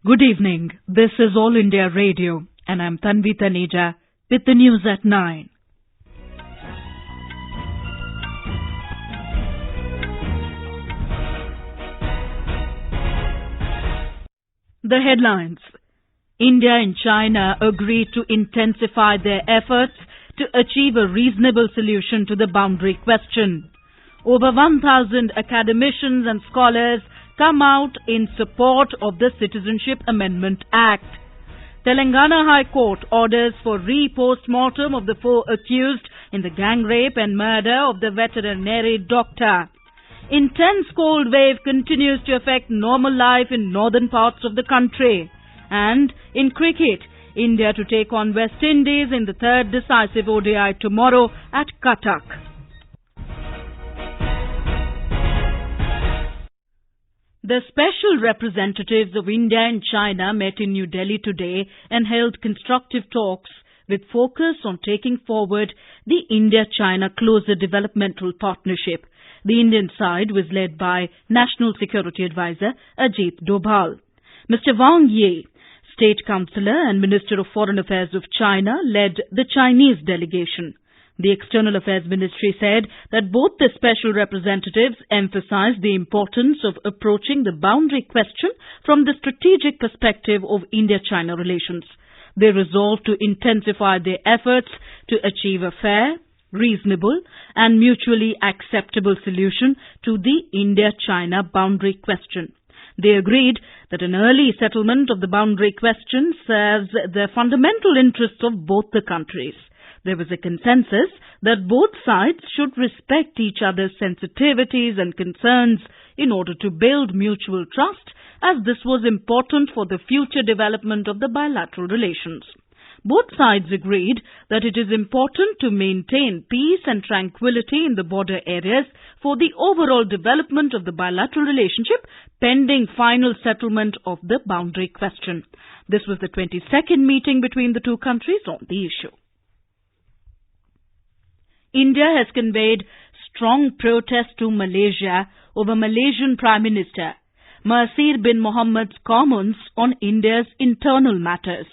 Good evening. This is All India Radio and I'm Tanvi Taneja with the news at 9. The headlines. India and China agreed to intensify their efforts to achieve a reasonable solution to the boundary question. Over 1,000 academicians and scholars come out in support of the Citizenship Amendment Act. Telangana High Court orders for re-postmortem of the 4 accused in the gangrape and murder of the veterinary doctor. Intense cold wave continues to affect normal life in northern parts of the country. And in cricket, India to take on West Indies in the 3rd decisive ODI tomorrow at Cuttack. The special representatives of India and China met in New Delhi today and held constructive talks with focus on taking forward the India-China closer developmental partnership. The Indian side was led by National Security Advisor Ajit Dobhal. Mr. Wang Yi, State Councillor and Minister of Foreign Affairs of China, led the Chinese delegation. The External Affairs Ministry said that both the special representatives emphasized the importance of approaching the boundary question from the strategic perspective of India-China relations. They resolved to intensify their efforts to achieve a fair, reasonable and mutually acceptable solution to the India-China boundary question. They agreed that an early settlement of the boundary question serves the fundamental interests of both the countries. There was a consensus that both sides should respect each other's sensitivities and concerns in order to build mutual trust, as this was important for the future development of the bilateral relations. Both sides agreed that it is important to maintain peace and tranquility in the border areas for the overall development of the bilateral relationship pending final settlement of the boundary question. This was the 22nd meeting between the two countries on the issue. India has conveyed strong protest to Malaysia over Malaysian Prime Minister Mahathir bin Mohamad's comments on India's internal matters.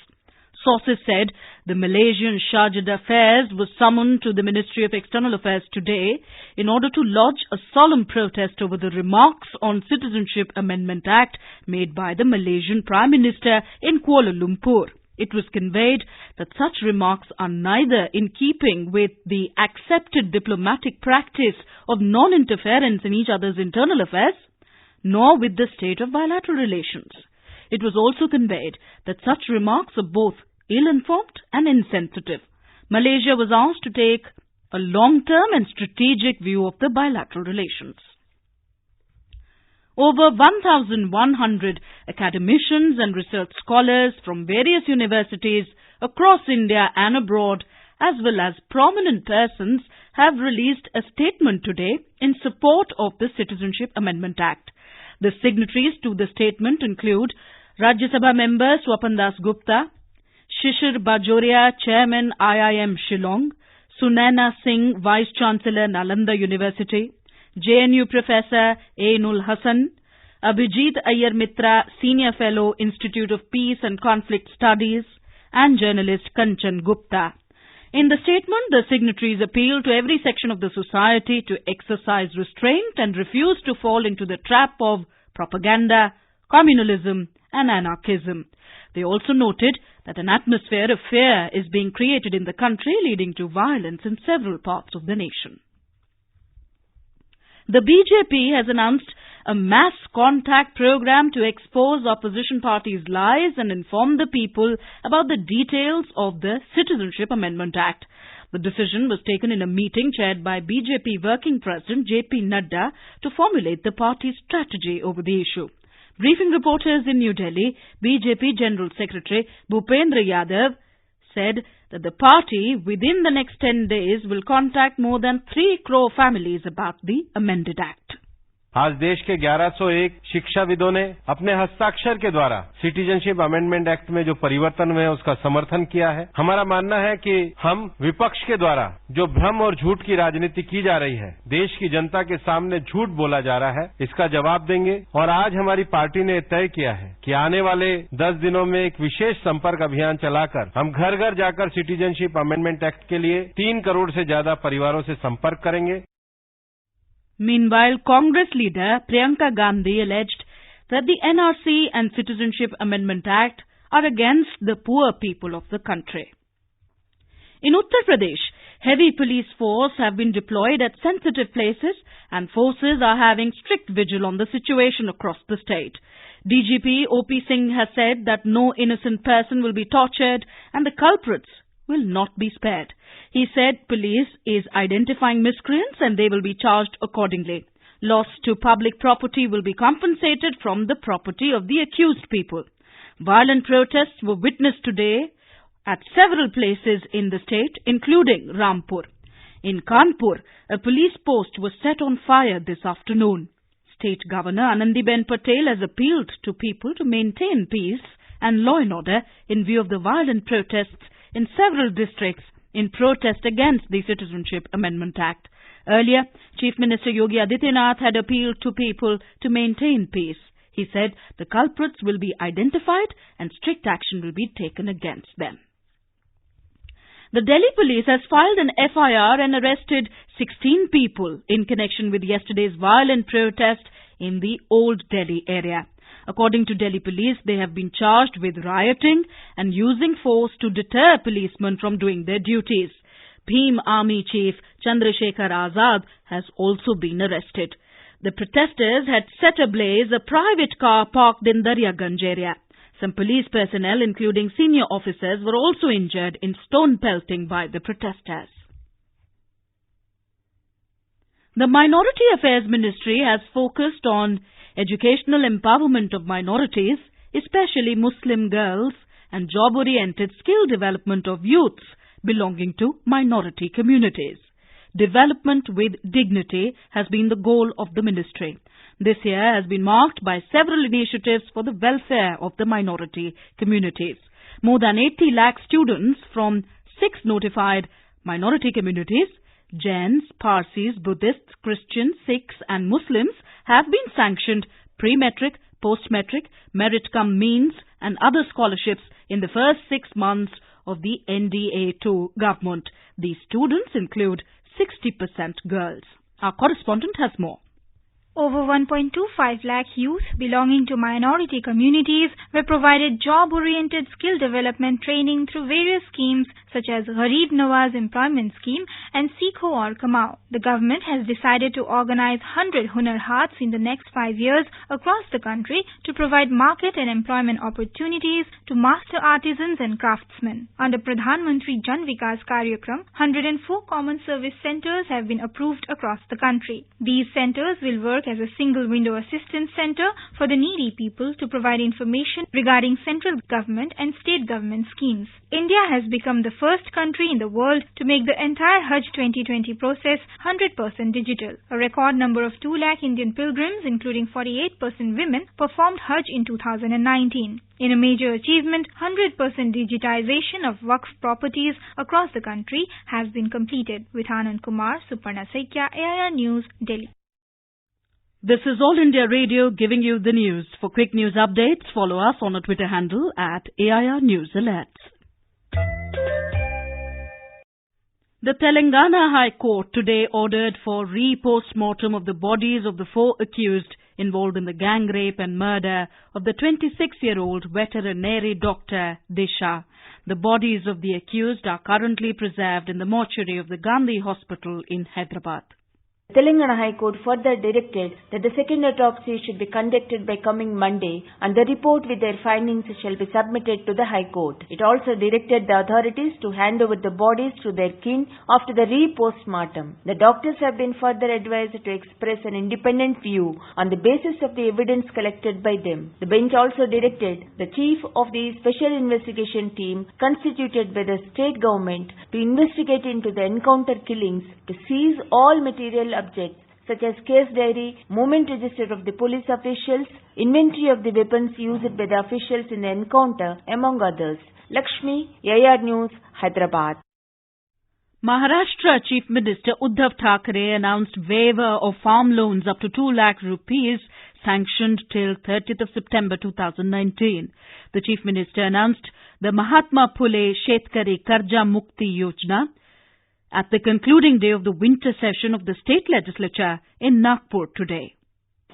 Sources said the Malaysian Charge d'Affaires was summoned to the Ministry of External Affairs today in order to lodge a solemn protest over the remarks on Citizenship Amendment Act made by the Malaysian Prime Minister in Kuala Lumpur. It was conveyed that such remarks are neither in keeping with the accepted diplomatic practice of non-interference in each other's internal affairs, nor with the state of bilateral relations. It was also conveyed that such remarks are both ill-informed and insensitive. Malaysia was asked to take a long-term and strategic view of the bilateral relations. Over 1,100 academicians and research scholars from various universities across India and abroad, as well as prominent persons, have released a statement today in support of the Citizenship Amendment Act. The signatories to the statement include Rajya Sabha member Swapan Das Gupta, Shishir Bajoria, Chairman IIM Shillong, Sunaina Singh, Vice Chancellor Nalanda University, JNU Professor Ainul Hassan, Abhijit Ayyar Mitra, Senior Fellow, Institute of Peace and Conflict Studies, and journalist Kanchan Gupta. In the statement, the signatories appeal to every section of the society to exercise restraint and refuse to fall into the trap of propaganda, communalism, and anarchism. They also noted that an atmosphere of fear is being created in the country, leading to violence in several parts of the nation. The BJP has announced a mass contact program to expose opposition parties' lies and inform the people about the details of the Citizenship Amendment Act. The decision was taken in a meeting chaired by BJP Working President J.P. Nadda to formulate the party's strategy over the issue. Briefing reporters in New Delhi, BJP General Secretary Bhupendra Yadav said that the party within the next 10 days will contact more than 3 crore families about the amended act. आज देश के 1101 शिक्षाविदों ने अपने हस्ताक्षर के द्वारा citizenship amendment act में जो परिवर्तन हुए उसका समर्थन किया है। हमारा मानना है कि हम विपक्ष के द्वारा जो भ्रम और झूठ की राजनीति की जा रही है, देश की जनता के सामने झूठ बोला जा रहा है, इसका जवाब देंगे। और आज हमारी पार्टी ने तय किया है कि आने वाले 10 दिनों में एक विशेष संपर्क अभियान चलाकर हम घर घर जाकर सिटीजनशिप अमेंडमेंट एक्ट के लिए 3 करोड़ से ज्यादा परिवारों से संपर्क करेंगे। Meanwhile, Congress leader Priyanka Gandhi alleged that the NRC and Citizenship Amendment Act are against the poor people of the country. In Uttar Pradesh, heavy police force have been deployed at sensitive places and forces are having strict vigil on the situation across the state. DGP OP Singh has said that no innocent person will be tortured and the culprits will not be spared. He said police is identifying miscreants and they will be charged accordingly. Loss to public property will be compensated from the property of the accused people. Violent protests were witnessed today at several places in the state, including Rampur. In Kanpur, a police post was set on fire this afternoon. State Governor Anandiben Patel has appealed to people to maintain peace and law and order in view of the violent protests in several districts in protest against the Citizenship Amendment Act. Earlier, Chief Minister Yogi Adityanath had appealed to people to maintain peace. He said the culprits will be identified and strict action will be taken against them. The Delhi police has filed an FIR and arrested 16 people in connection with yesterday's violent protest in the Old Delhi area. According to Delhi police, they have been charged with rioting and using force to deter policemen from doing their duties. Bhim Army Chief Chandrasekhar Azad has also been arrested. The protesters had set ablaze a private car parked in Daryaganj area. Some police personnel, including senior officers, were also injured in stone pelting by the protesters. The Minority Affairs Ministry has focused on educational empowerment of minorities, especially Muslim girls, and job-oriented skill development of youths belonging to minority communities. Development with dignity has been the goal of the ministry. This year has been marked by several initiatives for the welfare of the minority communities. More than 80 lakh students from 6 notified minority communities, Jains, Parsis, Buddhists, Christians, Sikhs and Muslims have been sanctioned pre-metric, post-metric, merit-cum-means and other scholarships in the first 6 months of the NDA-2 government. These students include 60% girls. Our correspondent has more. Over 1.25 lakh youth belonging to minority communities were provided job-oriented skill development training through various schemes such as Gharib Nawaz Employment Scheme and Seekho Aur Kamao. The government has decided to organize 100 Hunar Hats in the next 5 years across the country to provide market and employment opportunities to master artisans and craftsmen. Under Pradhan Mantri Jan Vikas Karyakram, 104 common service centers have been approved across the country. These centers will work as a single window assistance center for the needy people to provide information regarding central government and state government schemes. India has become the first country in the world to make the entire Hajj 2020 process 100% digital. A record number of 2 lakh Indian pilgrims, including 48% women, performed Hajj in 2019. In a major achievement, 100% digitization of Waqf properties across the country has been completed. With Anand Kumar, Suparna Saikya, AIR News, Delhi. This is All India Radio giving you the news. For quick news updates, follow us on our Twitter handle at AIR News Alerts. The Telangana High Court today ordered for re-postmortem of the bodies of the 4 accused involved in the gang rape and murder of the 26-year-old veterinary doctor Disha. The bodies of the accused are currently preserved in the mortuary of the Gandhi Hospital in Hyderabad. Telangana High Court further directed that the second autopsy should be conducted by coming Monday and the report with their findings shall be submitted to the High Court. It also directed the authorities to hand over the bodies to their kin after the re-postmortem. The doctors have been further advised to express an independent view on the basis of the evidence collected by them. The bench also directed the chief of the special investigation team constituted by the state government to investigate into the encounter killings, to seize all material objects, such as case diary, movement register of the police officials, inventory of the weapons used by the officials in the encounter, among others. Lakshmi, IndiaEU News, Hyderabad. Maharashtra Chief Minister Uddhav Thackeray announced waiver of farm loans up to 2 lakh rupees sanctioned till 30th of September 2019. The Chief Minister announced the Mahatma Phule Shetkari Karja Mukti Yojana at the concluding day of the winter session of the state legislature in Nagpur today.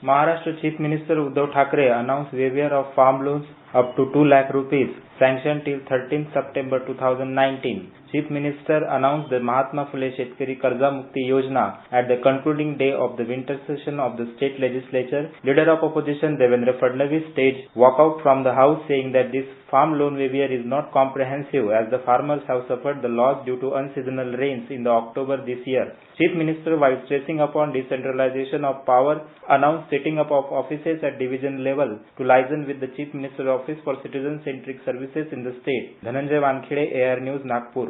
Maharashtra Chief Minister Uddhav Thackeray announced waiver of farm loans up to 2 lakh rupees sanctioned till 13th September 2019. Chief Minister announced the Mahatma Phule Shetkari Karja Mukti Yojana at the concluding day of the winter session of the state legislature. Leader of opposition Devendra Fadnavis staged walkout from the house saying that this farm loan waiver is not comprehensive as the farmers have suffered the loss due to unseasonal rains in the October this year. Chief Minister, while stressing upon decentralization of power, announced setting up of offices at division level to liaison with the Chief Minister's Office for Citizen-Centric Services in the state. Dhananjay Wankhede, IndiaEU News, Nagpur.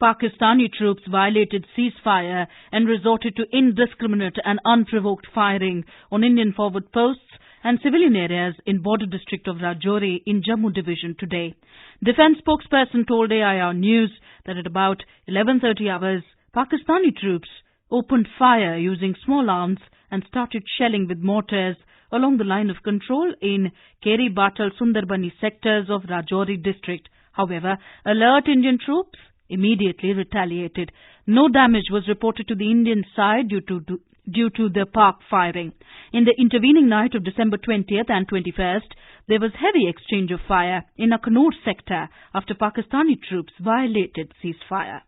Pakistani troops violated ceasefire and resorted to indiscriminate and unprovoked firing on Indian forward posts and civilian areas in border district of Rajouri in Jammu division today. Defence spokesperson told IIR News that at about 11:30 hours, Pakistani troops opened fire using small arms and started shelling with mortars along the line of control in Keri Batal Sundarbani sectors of Rajouri district. However, alert Indian troops immediately retaliated. No damage was reported to the Indian side due to the Pak firing. In the intervening night of December 20th and 21st, there was heavy exchange of fire in Akhnur sector after Pakistani troops violated ceasefire.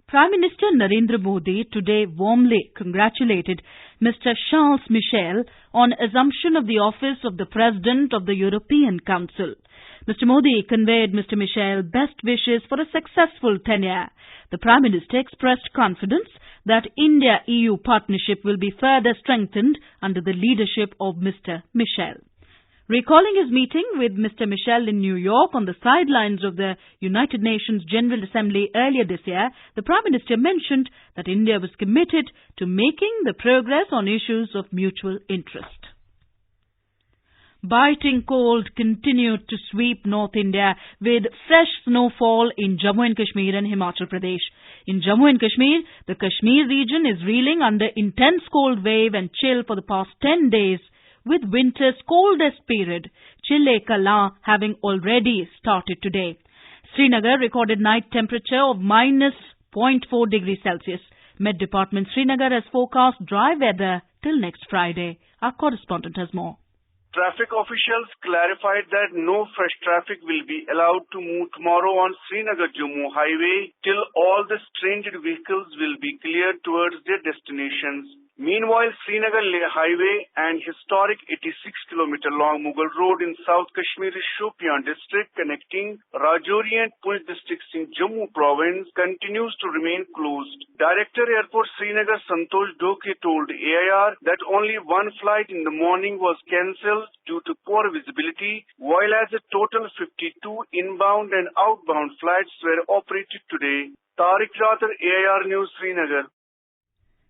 Prime Minister Narendra Modi today warmly congratulated Mr. Charles Michel on assumption of the office of the President of the European Council. Mr. Modi conveyed Mr. Michel best wishes for a successful tenure. The Prime Minister expressed confidence that India-EU Partnership will be further strengthened under the leadership of Mr. Michel. Recalling his meeting with Mr. Michel in New York on the sidelines of the United Nations General Assembly earlier this year, the Prime Minister mentioned that India was committed to making the progress on issues of mutual interest. Biting cold continued to sweep North India with fresh snowfall in Jammu and Kashmir and Himachal Pradesh. In Jammu and Kashmir, the Kashmir region is reeling under intense cold wave and chill for the past 10 days, with winter's coldest period, Chile-Kalan, having already started today. Srinagar recorded night temperature of minus 0.4 degrees Celsius. Met Department Srinagar has forecast dry weather till next Friday. Our correspondent has more. Traffic officials clarified that no fresh traffic will be allowed to move tomorrow on Srinagar-Jammu highway till all the stranded vehicles will be cleared towards their destinations. Meanwhile, Srinagar-Leh highway and historic 86-kilometer long Mughal road in South Kashmir's Shopian district connecting Rajouri and Poonch districts in Jammu province continues to remain closed. Director Airport Srinagar Santosh Dokhe told AIR that only one flight in the morning was cancelled due to poor visibility, while as a total 52 inbound and outbound flights were operated today. Tariq Rathar, AIR News, Srinagar.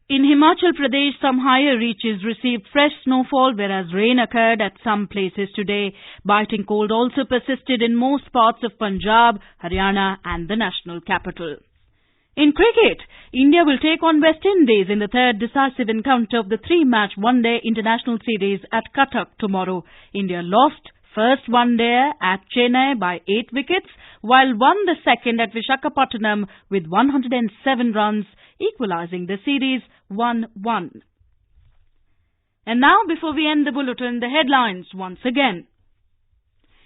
In Himachal Pradesh, some higher reaches received fresh snowfall, whereas rain occurred at some places today. Biting cold also persisted in most parts of Punjab, Haryana and the national capital. In cricket, India will take on West Indies in the third decisive encounter of the three-match one-day international series at Cuttack tomorrow. India lost first one-day at Chennai by 8 wickets, while won the second at Visakhapatnam with 107 runs, equalizing the series 1-1. And now, before we end the bulletin, the headlines once again.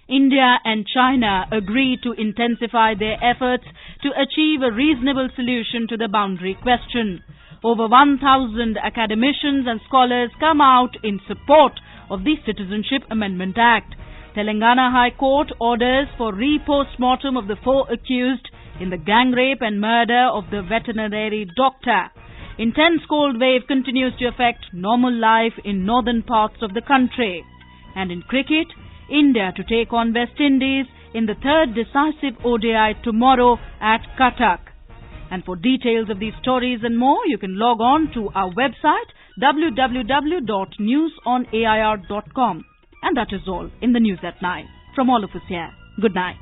India and China agree to intensify their efforts to achieve a reasonable solution to the boundary question. Over 1,000 academicians and scholars come out in support of the Citizenship Amendment Act. Telangana High Court orders for re-postmortem of the 4 accused in the gangrape and murder of the veterinary doctor. Intense cold wave continues to affect normal life in northern parts of the country. And in cricket, India to take on West Indies in the third decisive ODI tomorrow at Cuttack. And for details of these stories and more, you can log on to our website www.newsonair.com. And that is all in the news at 9. From all of us here, good night.